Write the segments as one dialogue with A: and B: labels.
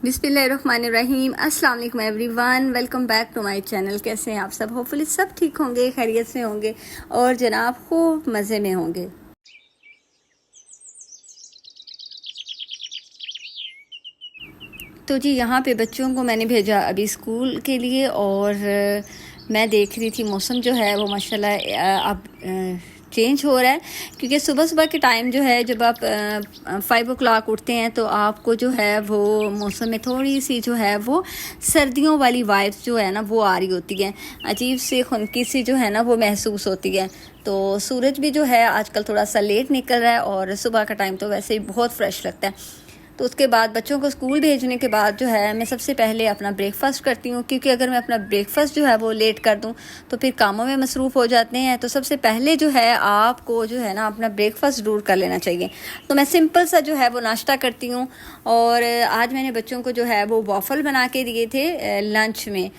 A: बिस्मिल्लाहिर्रहमानिर्रहीम। अस्सलाम वालेकुम everyone, welcome back to my channel. कैसे हैं आप सब? होपफुली सब ठीक होंगे, खैरियत से होंगे और जनाब खूब मज़े में होंगे। तो जी यहाँ पे बच्चों को मैंने भेजा अभी स्कूल के लिए और मैं देख रही थी मौसम जो है वो माशाल्लाह अब चेंज हो रहा है, क्योंकि सुबह सुबह के टाइम जो है जब आप 5 o'clock उठते हैं तो आपको जो है वो मौसम में थोड़ी सी जो है वो सर्दियों वाली वाइब्स जो है ना वो आ रही होती है, अजीब सी खुनकी सी जो है ना वो महसूस होती है। तो सूरज भी जो है आजकल थोड़ा सा लेट निकल रहा है और सुबह का टाइम तो वैसे ही बहुत फ्रेश लगता है। तो उसके बाद बच्चों को स्कूल भेजने के बाद जो है मैं सबसे पहले अपना ब्रेकफास्ट करती हूँ, क्योंकि अगर मैं अपना ब्रेकफास्ट जो है वो लेट कर दूँ तो फिर कामों में मसरूफ़ हो जाते हैं। तो सबसे पहले जो है आपको जो है ना अपना ब्रेकफास्ट ज़रूर कर लेना चाहिए। तो मैं सिंपल सा जो है वो नाश्ता करती हूँ और आज मैंने बच्चों को जो है वो वॉफ़ल बना के दिए थे लंच में।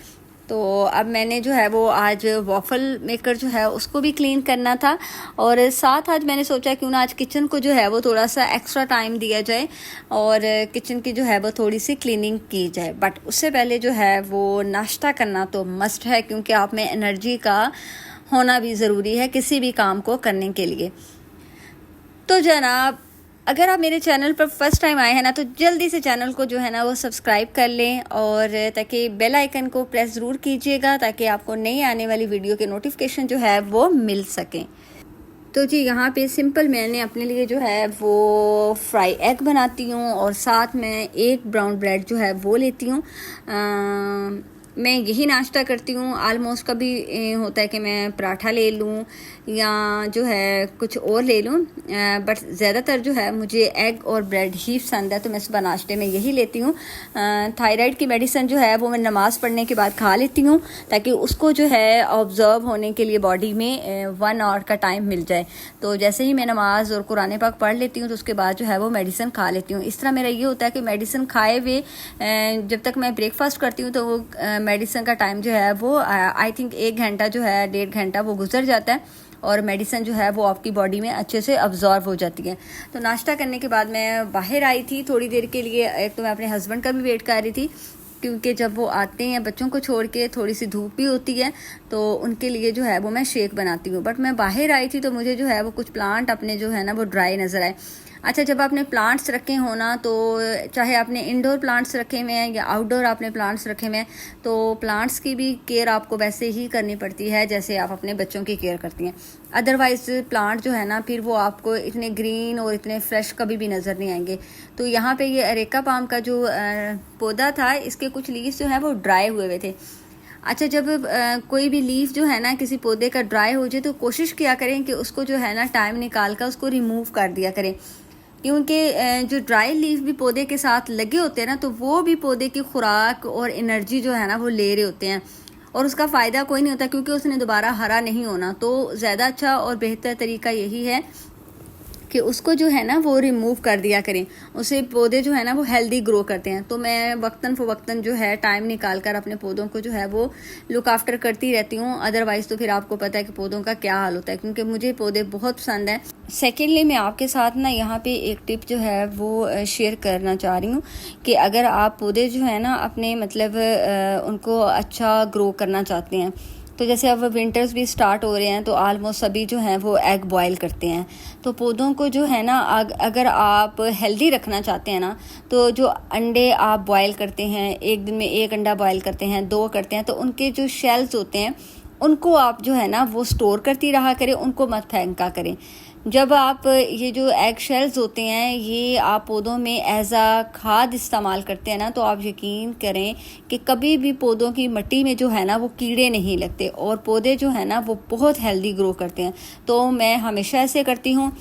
A: तो अब मैंने जो है वो आज वॉफ़ल मेकर जो है उसको भी क्लीन करना था और साथ आज मैंने सोचा क्यों ना आज किचन को जो है वो थोड़ा सा एक्स्ट्रा टाइम दिया जाए और किचन की जो है वो थोड़ी सी क्लीनिंग की जाए। बट उससे पहले जो है वो नाश्ता करना तो मस्ट है, क्योंकि आप में एनर्जी का होना भी ज़रूरी है किसी भी काम को करने के लिए। तो जनाब अगर आप मेरे चैनल पर फर्स्ट टाइम आए हैं ना तो जल्दी से चैनल को जो है ना वो सब्सक्राइब कर लें और ताकि बेल आइकन को प्रेस ज़रूर कीजिएगा ताकि आपको नई आने वाली वीडियो के नोटिफिकेशन जो है वो मिल सकें। तो जी यहाँ पे सिंपल मैंने अपने लिए जो है वो फ्राई एग बनाती हूँ और साथ में एक ब्राउन ब्रेड जो है वो लेती हूँ। मैं यही नाश्ता करती हूँ। आलमोस्ट कभी होता है कि मैं पराठा ले लूँ या जो है कुछ और ले लूँ, बट ज़्यादातर जो है मुझे एग और ब्रेड ही पसंद है, तो मैं सुबह नाश्ते में यही लेती हूँ। थायराइड की मेडिसिन जो है वो मैं नमाज़ पढ़ने के बाद खा लेती हूँ ताकि उसको जो है ऑब्ज़र्व होने के लिए बॉडी में 1 आवर का टाइम मिल जाए। तो जैसे ही मैं नमाज़ और कुरान पाक पढ़ लेती हूँ तो उसके बाद जो है वो मेडिसिन खा लेती हूँ। इस तरह मेरा ये होता है कि मेडिसिन खाए हुए जब तक मैं ब्रेकफास्ट करती हूँ तो वो मेडिसिन का टाइम जो है वो आई थिंक 1 घंटा जो है 1.5 घंटा वो गुजर जाता है और मेडिसिन जो है वो आपकी बॉडी में अच्छे से अब्जॉर्व हो जाती है। तो नाश्ता करने के बाद मैं बाहर आई थी थोड़ी देर के लिए। एक तो मैं अपने हस्बैंड का भी वेट कर रही थी, क्योंकि जब वो आते हैं बच्चों को छोड़ के थोड़ी सी धूप भी होती है तो उनके लिए जो है वो मैं शेक बनाती हूँ। बट मैं बाहर आई थी तो मुझे जो है वो कुछ प्लांट अपने जो है ना वो ड्राई नज़र आए। अच्छा, जब आपने प्लांट्स रखे हो ना, तो चाहे आपने इंडोर प्लांट्स रखे हुए हैं या आउटडोर आपने प्लांट्स रखे हुए हैं, तो प्लांट्स की भी केयर आपको वैसे ही करनी पड़ती है जैसे आप अपने बच्चों की केयर करती हैं। अदरवाइज़ प्लांट जो है ना फिर वो आपको इतने ग्रीन और इतने फ्रेश कभी भी नज़र नहीं आएंगे। तो यहाँ पे ये अरेका पाम का जो पौधा था, इसके कुछ लीव्स जो है वो ड्राई हुए थे। अच्छा, जब कोई भी लीफ जो है ना किसी पौधे का ड्राई हो जाए तो कोशिश किया करें कि उसको जो है ना टाइम निकाल कर उसको रिमूव कर दिया करें, क्योंकि जो ड्राई लीफ भी पौधे के साथ लगे होते हैं ना तो वो भी पौधे की खुराक और एनर्जी जो है ना वो ले रहे होते हैं और उसका फ़ायदा कोई नहीं होता, क्योंकि उसने दोबारा हरा नहीं होना। तो ज़्यादा अच्छा और बेहतर तरीका यही है कि उसको जो है ना वो रिमूव कर दिया करें, उससे पौधे जो है ना वो हेल्दी ग्रो करते हैं। तो मैं वक्तन फ़वक्तन जो है टाइम निकाल कर अपने पौधों को जो है वो लुक आफ्टर करती रहती हूँ। अदरवाइज़ तो फिर आपको पता है कि पौधों का क्या हाल होता है, क्योंकि मुझे पौधे बहुत पसंद हैं। सेकेंडली मैं आपके साथ ना यहाँ पे एक टिप जो है वो शेयर करना चाह रही हूँ कि अगर आप पौधे जो है ना अपने मतलब उनको अच्छा ग्रो करना चाहते हैं, तो जैसे अब विंटर्स भी स्टार्ट हो रहे हैं तो आलमोस्ट सभी जो हैं वो एग बॉयल करते हैं। तो पौधों को जो है ना अगर आप हेल्दी रखना चाहते हैं ना, तो जो अंडे आप बॉयल करते हैं, एक दिन में 1 अंडा बॉयल करते हैं, 2 करते हैं, तो उनके जो शेल्स होते हैं उनको आप जो है ना वो स्टोर करती रहा करें, उनको मत फेंका करें। जब आप ये जो एग शेल्स होते हैं ये आप पौधों में एज आ खाद इस्तेमाल करते हैं ना, तो आप यकीन करें कि कभी भी पौधों की मिट्टी में जो है ना वो कीड़े नहीं लगते और पौधे जो है ना वो बहुत हेल्दी ग्रो करते हैं। तो मैं हमेशा ऐसे करती हूँ।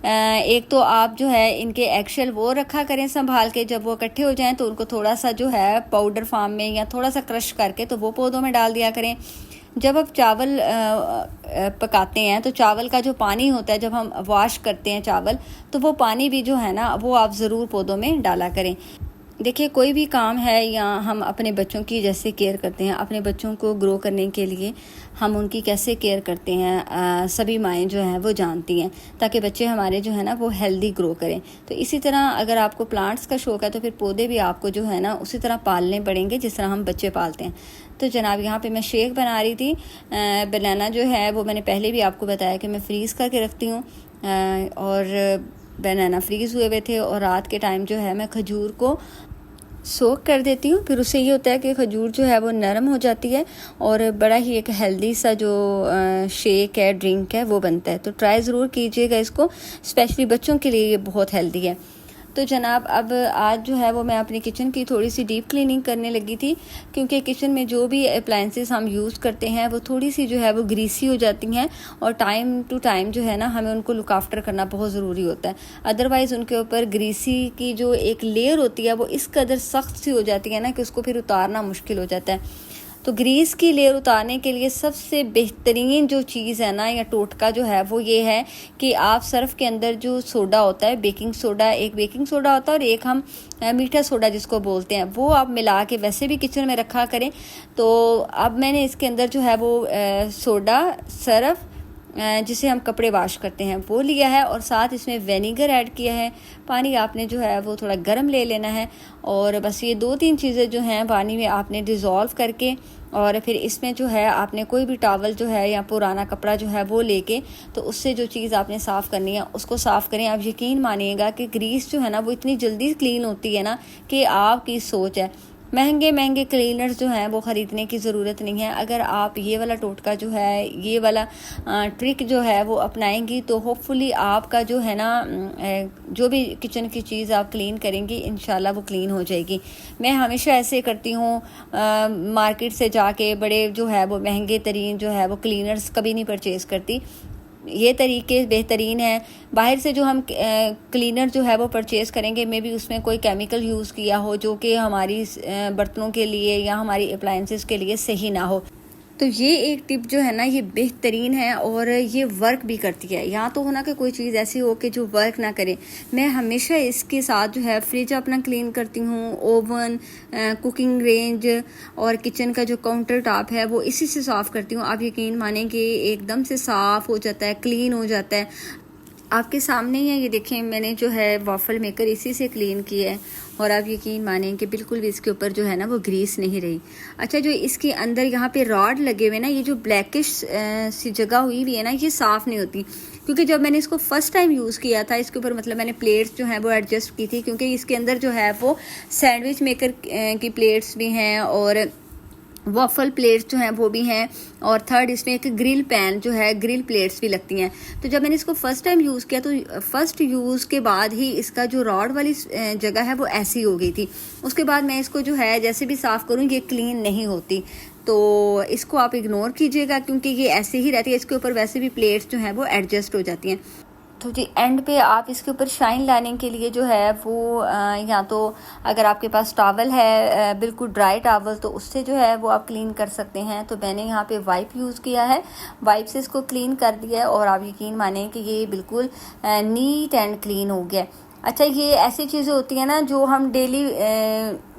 A: एक तो आप जो है इनके एगशेल वो रखा करें संभाल के, जब वो इकट्ठे हो जाएं तो उनको थोड़ा सा जो है पाउडर फॉर्म में या थोड़ा सा क्रश करके तो वो पौधों में डाल दिया करें। जब आप चावल पकाते हैं तो चावल का जो पानी होता है, जब हम वॉश करते हैं चावल, तो वो पानी भी जो है ना वो आप ज़रूर पौधों में डाला करें। देखिए, कोई भी काम है या हम अपने बच्चों की जैसे केयर करते हैं, अपने बच्चों को ग्रो करने के लिए हम उनकी कैसे केयर करते हैं, सभी माएँ जो हैं वो जानती हैं, ताकि बच्चे हमारे जो है ना वो हेल्दी ग्रो करें। तो इसी तरह अगर आपको प्लांट्स का शौक़ है तो फिर पौधे भी आपको जो है ना उसी तरह पालने पड़ेंगे जिस तरह हम बच्चे पालते हैं। तो जनाब, यहाँ पे मैं शेक बना रही थी। बनाना जो है वो मैंने पहले भी आपको बताया कि मैं फ्रीज़ करके रखती हूँ, और बनाना फ्रीज़ हुए थे, और रात के टाइम जो है मैं खजूर को सोक कर देती हूँ। फिर उससे ये होता है कि खजूर जो है वो नरम हो जाती है और बड़ा ही एक हेल्दी सा जो शेक है, ड्रिंक है, वो बनता है। तो ट्राई ज़रूर कीजिएगा इसको, स्पेशली बच्चों के लिए ये बहुत हेल्दी है। तो जनाब, अब आज जो है वो मैं अपनी किचन की थोड़ी सी डीप क्लीनिंग करने लगी थी, क्योंकि किचन में जो भी अप्लायंसेस हम यूज़ करते हैं वो थोड़ी सी जो है वो ग्रीसी हो जाती हैं, और टाइम टू टाइम जो है ना हमें उनको लुक आफ्टर करना बहुत ज़रूरी होता है। अदरवाइज़ उनके ऊपर ग्रीसी की जो एक लेयर होती है वो इस कदर सख्त सी हो जाती है ना कि उसको फिर उतारना मुश्किल हो जाता है। तो ग्रीस की लेयर उतारने के लिए सबसे बेहतरीन जो चीज़ है ना, या टोटका जो है वो ये है कि आप सर्फ के अंदर जो सोडा होता है, बेकिंग सोडा, एक बेकिंग सोडा होता है और एक हम मीठा सोडा जिसको बोलते हैं, वो आप मिला के वैसे भी किचन में रखा करें। तो अब मैंने इसके अंदर जो है वो सोडा, सर्फ जिसे हम कपड़े वॉश करते हैं, वो लिया है, और साथ इसमें विनेगर ऐड किया है। पानी आपने जो है वो थोड़ा गर्म ले लेना है, और बस ये 2-3 चीज़ें जो हैं पानी में आपने डिज़ोल्व करके, और फिर इसमें जो है आपने कोई भी टॉवल जो है या पुराना कपड़ा जो है वो लेके, तो उससे जो चीज़ आपने साफ़ करनी है उसको साफ़ करें। आप यकीन मानिएगा कि ग्रीस जो है ना वो इतनी जल्दी क्लीन होती है ना कि आपकी सोच है। महंगे महंगे क्लीनर्स जो हैं वो ख़रीदने की ज़रूरत नहीं है। अगर आप ये वाला टोटका जो है, ये वाला ट्रिक जो है वो अपनाएंगी, तो होपफुली आपका जो है ना जो भी किचन की चीज़ आप क्लीन करेंगी इंशाल्लाह वो क्लीन हो जाएगी। मैं हमेशा ऐसे करती हूँ, मार्केट से जाके बड़े जो है वो महंगे तरीन जो है वो क्लीनर्स कभी नहीं परचेज़ करती। ये तरीके बेहतरीन हैं। बाहर से जो हम क्लीनर जो है वो परचेज़ करेंगे, मे बी उसमें कोई केमिकल यूज़ किया हो जो कि हमारी बर्तनों के लिए या हमारी अप्लायंसेस के लिए सही ना हो। तो ये एक टिप जो है ना ये बेहतरीन है और ये वर्क भी करती है। यहाँ तो होना कि कोई चीज़ ऐसी हो कि जो वर्क ना करे। मैं हमेशा इसके साथ जो है फ्रिज अपना क्लीन करती हूँ, ओवन, कुकिंग रेंज और किचन का जो काउंटर टॉप है वो इसी से साफ़ करती हूँ। आप यकीन मानें कि एकदम से साफ़ हो जाता है, क्लीन हो जाता है। आपके सामने ही है, ये देखें, मैंने जो है वॉफल मेकर इसी से क्लीन किया है, और आप यकीन मानें कि बिल्कुल भी इसके ऊपर जो है ना वो ग्रीस नहीं रही। अच्छा, जो इसके अंदर यहाँ पे रॉड लगे हुए ना, ये जो ब्लैकिश सी जगह हुई हुई है ना, ये साफ़ नहीं होती, क्योंकि जब मैंने इसको फर्स्ट टाइम यूज़ किया था, इसके ऊपर मतलब मैंने प्लेट्स जो हैं वो एडजस्ट की थी, क्योंकि इसके अंदर जो है वो सैंडविच मेकर की प्लेट्स भी हैं और वॉफल प्लेट्स जो हैं वो भी हैं, और थर्ड इसमें एक ग्रिल पैन जो है, ग्रिल प्लेट्स भी लगती हैं। तो जब मैंने इसको फर्स्ट टाइम यूज़ किया तो फर्स्ट यूज़ के बाद ही इसका जो रॉड वाली जगह है वो ऐसी हो गई थी। उसके बाद मैं इसको जो है जैसे भी साफ़ करूँ ये क्लीन नहीं होती। तो इसको आप इग्नोर कीजिएगा, क्योंकि ये ऐसे ही रहती है। इसके ऊपर वैसे भी प्लेट्स जो हैं वो एडजस्ट हो जाती हैं। तो जी एंड पे आप इसके ऊपर शाइन लाने के लिए जो है वो या तो अगर आपके पास टॉवल है, बिल्कुल ड्राई टॉवल, तो उससे जो है वो आप क्लीन कर सकते हैं। तो मैंने यहाँ पे वाइप यूज़ किया है, वाइप से इसको क्लीन कर दिया है, और आप यकीन मानें कि ये बिल्कुल नीट एंड क्लीन हो गया। अच्छा, ये ऐसी चीज़ें होती हैं ना जो हम डेली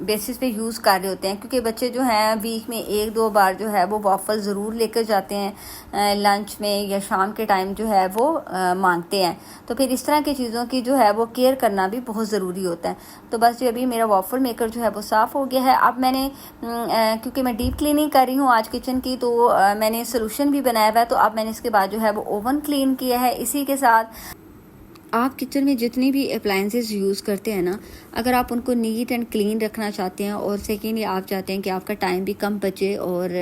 A: बेसिस पे यूज़ कर रहे होते हैं, क्योंकि बच्चे जो हैं वीक में 1-2 बार जो है वो वॉफल ज़रूर लेकर जाते हैं लंच में, या शाम के टाइम जो है वो मांगते हैं। तो फिर इस तरह की चीज़ों की जो है वो केयर करना भी बहुत ज़रूरी होता है। तो बस जो अभी मेरा वॉफल मेकर जो है वो साफ़ हो गया है। अब मैंने क्योंकि मैं डीप क्लीनिंग कर रही हूँ आज किचन की, तो मैंने सोल्यूशन भी बनाया हुआ है। तो अब मैंने इसके बाद जो है वो ओवन क्लीन किया है। इसी के साथ आप किचन में जितनी भी अप्लायंसेस यूज़ करते हैं ना, अगर आप उनको नीट एंड क्लीन रखना चाहते हैं, और सेकेंडली आप चाहते हैं कि आपका टाइम भी कम बचे और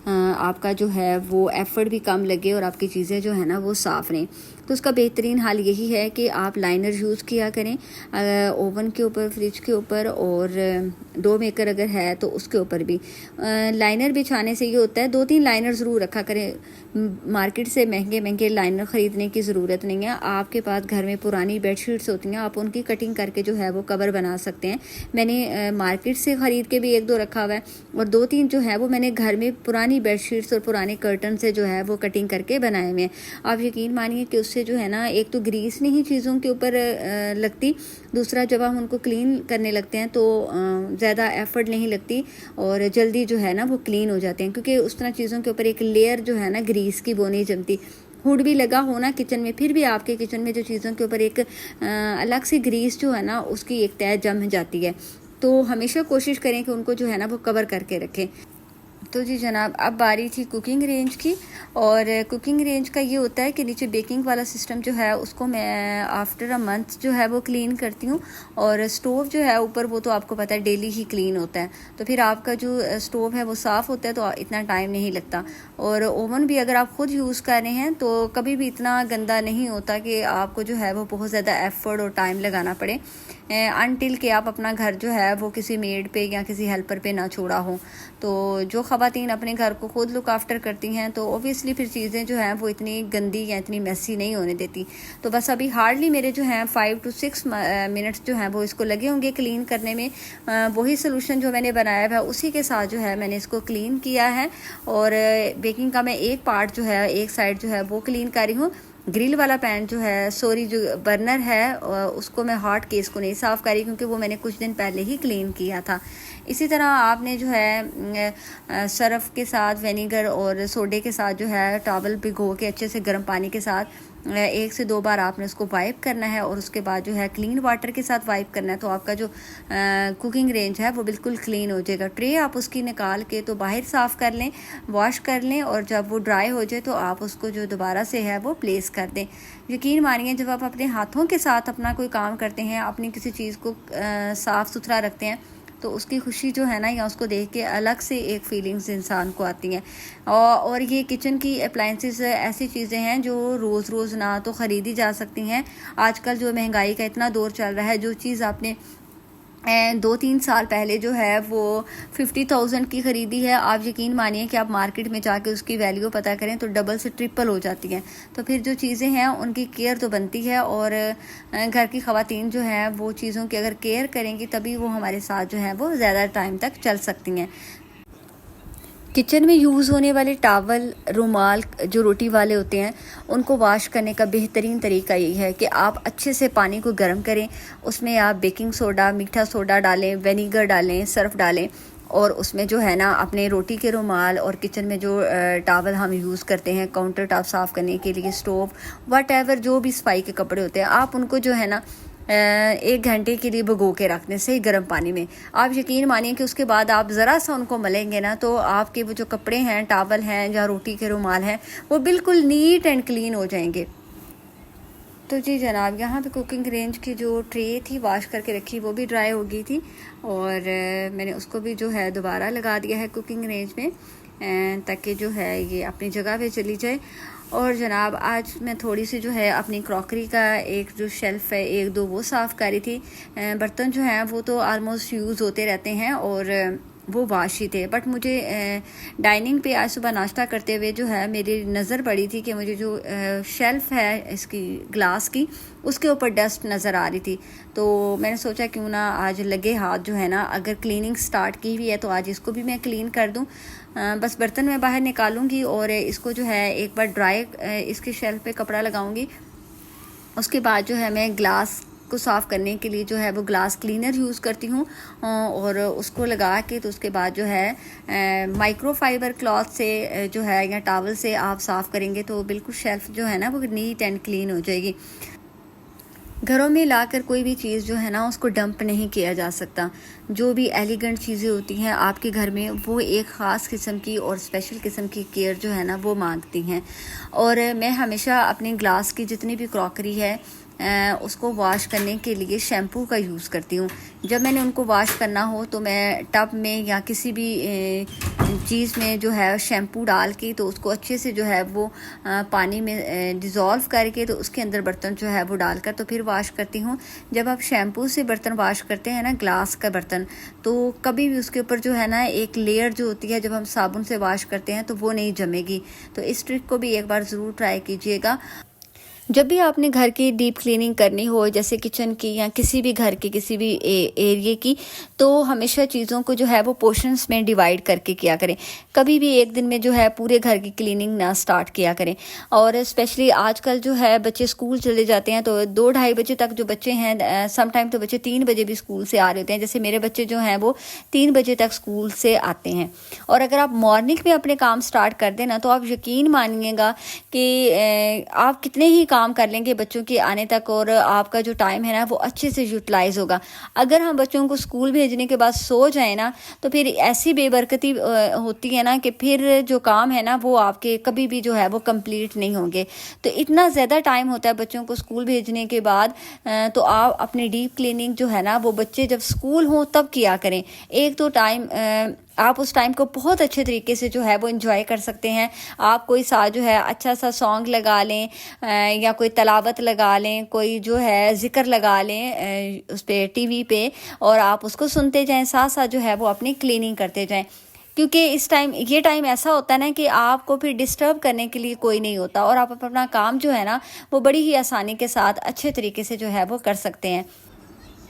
A: आपका जो है वो एफ़र्ट भी कम लगे और आपकी चीज़ें जो है ना वो साफ़ रहें, तो उसका बेहतरीन हाल यही है कि आप लाइनर यूज़ किया करें ओवन के ऊपर, फ्रिज के ऊपर, और डो मेकर अगर है तो उसके ऊपर भी। लाइनर बिछाने से ये होता है, 2-3 लाइनर ज़रूर रखा करें। मार्केट से महंगे महंगे लाइनर ख़रीदने की ज़रूरत नहीं है। आपके पास घर में पुरानी बेडशीट्स होती हैं, आप उनकी कटिंग करके जो है वो कवर बना सकते हैं। मैंने मार्केट से ख़रीद के भी 1-2 रखा हुआ है, और 2-3 जो है वो मैंने घर में पुरानी बेडशीट्स और पुराने कर्टन से जो है वो कटिंग करके बनाए हुए हैं। आप यकीन मानिए कि उससे जो है ना, एक तो ग्रीस नहीं चीज़ों के ऊपर लगती, दूसरा जब हम उनको क्लीन करने लगते हैं तो ज़्यादा एफर्ट नहीं लगती, और जल्दी जो है ना वो क्लीन हो जाते हैं, क्योंकि उस तरह चीज़ों के ऊपर एक लेयर जो है ना ग्रीस की वो नहीं जमती। हुड भी लगा हो ना किचन में, फिर भी आपके किचन में जो चीज़ों के ऊपर एक अलग सी ग्रीस जो है ना उसकी एक तह जम जाती है। तो हमेशा कोशिश करें कि उनको जो है ना वो कवर करके रखें। तो जी जनाब, अब बारी थी कुकिंग रेंज की। और कुकिंग रेंज का ये होता है कि नीचे बेकिंग वाला सिस्टम जो है उसको मैं आफ्टर अ मंथ जो है वो क्लीन करती हूँ, और स्टोव जो है ऊपर वो तो आपको पता है डेली ही क्लीन होता है, तो फिर आपका जो स्टोव है वो साफ़ होता है तो इतना टाइम नहीं लगता। और ओवन भी अगर आप ख़ुद यूज़ कर रहे हैं तो कभी भी इतना गंदा नहीं होता कि आपको जो है वो बहुत ज़्यादा एफर्ट और टाइम लगाना पड़े, अनटिल कि आप अपना घर जो है वो किसी मेड पे या किसी हेल्पर पे ना छोड़ा हो। तो जो ख़वातीन अपने घर को खुद लुक आफ्टर करती हैं तो ओबियसली फिर चीज़ें जो हैं वो इतनी गंदी या इतनी मैसी नहीं होने देती। तो बस अभी हार्डली मेरे जो हैं 5 to 6 मिनट्स जो हैं वो इसको लगे होंगे क्लीन करने में। वही सोल्यूशन जो मैंने बनाया है उसी के साथ जो है मैंने इसको क्लीन किया है। और बेकिंग का मैं एक पार्ट जो है, एक साइड जो है वो क्लीन कर रही हूँ। ग्रिल वाला पैन जो है, सॉरी जो बर्नर है, उसको मैं हॉट केस को नहीं साफ़ करी क्योंकि वो मैंने कुछ दिन पहले ही क्लीन किया था। इसी तरह आपने जो है सर्फ के साथ विनेगर और सोडे के साथ जो है टॉवल भिगो के अच्छे से गर्म पानी के साथ 1 से 2 बार आपने उसको वाइप करना है, और उसके बाद जो है क्लीन वाटर के साथ वाइप करना है। तो आपका जो कुकिंग रेंज है वो बिल्कुल क्लीन हो जाएगा। ट्रे आप उसकी निकाल के तो बाहर साफ़ कर लें, वॉश कर लें, और जब वो ड्राई हो जाए तो आप उसको जो दोबारा से है वो प्लेस कर दें। यकीन मानिए जब आप अपने हाथों के साथ अपना कोई काम करते हैं, अपनी किसी चीज़ को साफ़ सुथरा रखते हैं, तो उसकी खुशी जो है ना, या उसको देख के अलग से एक फीलिंग्स इंसान को आती हैं। और ये किचन की अप्लाइंसेस ऐसी चीज़ें हैं जो रोज़ रोज़ ना तो ख़रीदी जा सकती हैं। आजकल जो महंगाई का इतना दौर चल रहा है, जो चीज़ आपने 2-3 साल पहले जो है वो 50,000 की ख़रीदी है, आप यकीन मानिए कि आप मार्केट में जाके उसकी वैल्यू पता करें तो डबल से ट्रिपल हो जाती हैं। तो फिर जो चीज़ें हैं उनकी केयर तो बनती है, और घर की ख़वातीन जो हैं वो चीज़ों की अगर केयर करेंगी तभी वो हमारे साथ जो है वो ज़्यादा टाइम तक चल सकती हैं। किचन में यूज़ होने वाले टावल, रुमाल जो रोटी वाले होते हैं, उनको वॉश करने का बेहतरीन तरीका यही है कि आप अच्छे से पानी को गर्म करें, उसमें आप बेकिंग सोडा, मीठा सोडा डालें, विनेगर डालें, सर्फ डालें, और उसमें जो है ना अपने रोटी के रुमाल और किचन में जो टावल हम यूज़ करते हैं काउंटर टॉप साफ़ करने के लिए, स्टोव, वट जो भी सफाई के कपड़े होते हैं, आप उनको जो है ना 1 घंटे के लिए भिगो के रख दें सही गर्म पानी में। आप यकीन मानिए कि उसके बाद आप ज़रा सा उनको मलेंगे ना तो आपके वो जो कपड़े हैं, टावल हैं या रोटी के रुमाल हैं, वो बिल्कुल नीट एंड क्लीन हो जाएंगे। तो जी जनाब, यहाँ पे कुकिंग रेंज की जो ट्रे थी वॉश करके रखी वो भी ड्राई हो गई थी, और मैंने उसको भी जो है दोबारा लगा दिया है कुकिंग रेंज में, ताकि जो है ये अपनी जगह पे चली जाए। और जनाब, आज मैं थोड़ी सी जो है अपनी क्रॉकरी का एक जो शेल्फ़ है 1-2 वो साफ़ करी थी। बर्तन जो हैं वो तो आलमोस्ट यूज़ होते रहते हैं और वो वाश ही थे, बट मुझे डाइनिंग पे आज सुबह नाश्ता करते हुए जो है मेरी नज़र पड़ी थी कि मुझे जो शेल्फ़ है इसकी ग्लास की, उसके ऊपर डस्ट नज़र आ रही थी। तो मैंने सोचा क्यों ना आज लगे हाथ जो है ना, अगर क्लीनिंग स्टार्ट की हुई है तो आज इसको भी मैं क्लीन कर दूं। बस बर्तन मैं बाहर निकालूंगी और इसको जो है एक बार ड्राई इसकी शेल्फ़ पे कपड़ा लगाऊंगी। उसके बाद जो है मैं ग्लास को साफ़ करने के लिए जो है वो ग्लास क्लीनर यूज़ करती हूँ, और उसको लगा के तो उसके बाद जो है माइक्रोफाइबर क्लॉथ से जो है या टॉवल से आप साफ़ करेंगे तो बिल्कुल शेल्फ़ जो है ना वो नीट एंड क्लीन हो जाएगी। घरों में लाकर कोई भी चीज़ जो है ना उसको डंप नहीं किया जा सकता। जो भी एलिगेंट चीज़ें होती हैं आपके घर में वो एक ख़ास किस्म की और स्पेशल किस्म की केयर जो है ना वो मांगती हैं। और मैं हमेशा अपने ग्लास की जितनी भी क्रॉकरी है उसको वॉश करने के लिए शैम्पू का यूज़ करती हूँ। जब मैंने उनको वॉश करना हो तो मैं टब में या किसी भी चीज़ में जो है शैम्पू डाल के तो उसको अच्छे से जो है वो पानी में डिज़ोल्व करके तो उसके अंदर बर्तन जो है वो डालकर तो फिर वॉश करती हूँ। जब आप शैम्पू से बर्तन वॉश करते हैं ना, ग्लास का बर्तन, तो कभी भी उसके ऊपर जो है ना एक लेयर जो होती है जब हम साबुन से वॉश करते हैं तो वो नहीं जमेगी। तो इस ट्रिक को भी एक बार ज़रूर ट्राई कीजिएगा। जब भी आपने घर की डीप क्लीनिंग करनी हो, जैसे किचन की या किसी भी घर के किसी भी एरिया की, तो हमेशा चीज़ों को जो है वो पोर्शंस में डिवाइड करके किया करें। कभी भी एक दिन में जो है पूरे घर की क्लीनिंग ना स्टार्ट किया करें। और स्पेशली आजकल जो है बच्चे स्कूल चले जाते हैं तो 2-2:30 बजे तक जो बच्चे हैं, सम टाइम तो बच्चे 3 बजे भी स्कूल से आ रहे होते हैं। जैसे मेरे बच्चे जो हैं वो 3 बजे तक स्कूल से आते हैं। और अगर आप मॉर्निंग में अपने काम स्टार्ट कर दें ना, तो आप यकीन मानिएगा कि आप कितने ही काम कर लेंगे बच्चों के आने तक और आपका जो टाइम है ना वो अच्छे से यूटिलाइज होगा। अगर हम बच्चों को स्कूल भेजने के बाद सो जाए ना, तो फिर ऐसी बेबरकती होती है ना कि फिर जो काम है ना वो आपके कभी भी जो है वो कंप्लीट नहीं होंगे। तो इतना ज़्यादा टाइम होता है बच्चों को स्कूल भेजने के बाद, तो आप अपनी डीप क्लीनिंग जो है ना वो बच्चे जब स्कूल हों तब किया करें। एक तो टाइम आप उस टाइम को बहुत अच्छे तरीके से जो है वो एंजॉय कर सकते हैं। आप कोई सा जो है अच्छा सा सॉन्ग लगा लें या कोई तलावत लगा लें, कोई जो है ज़िक्र लगा लें उस पर टीवी पे, और आप उसको सुनते जाएं, साथ साथ जो है वो अपनी क्लीनिंग करते जाएं। क्योंकि ये टाइम ऐसा होता है ना कि आपको फिर डिस्टर्ब करने के लिए कोई नहीं होता और आप अपना काम जो है ना वो बड़ी ही आसानी के साथ अच्छे तरीके से जो है वो कर सकते हैं।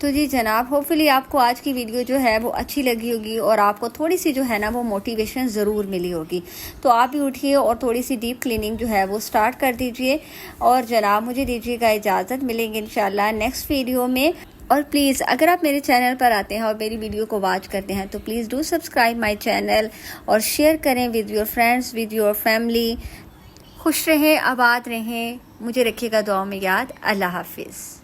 A: तो जी जनाब, होपफुली आपको आज की वीडियो जो है वो अच्छी लगी होगी और आपको थोड़ी सी जो है ना वो मोटिवेशन ज़रूर मिली होगी। तो आप भी उठिए और थोड़ी सी डीप क्लीनिंग जो है वो स्टार्ट कर दीजिए। और जनाब मुझे दीजिएगा इजाज़त, मिलेंगे इंशाल्लाह नेक्स्ट वीडियो में। और प्लीज़ अगर आप मेरे चैनल पर आते हैं और मेरी वीडियो को वॉच करते हैं तो please do subscribe my channel और शेयर करें with your friends, with your family. खुश रहें, आबाद रहें, मुझे रखिएगा दुआ में याद। अल्लाह हाफिज़।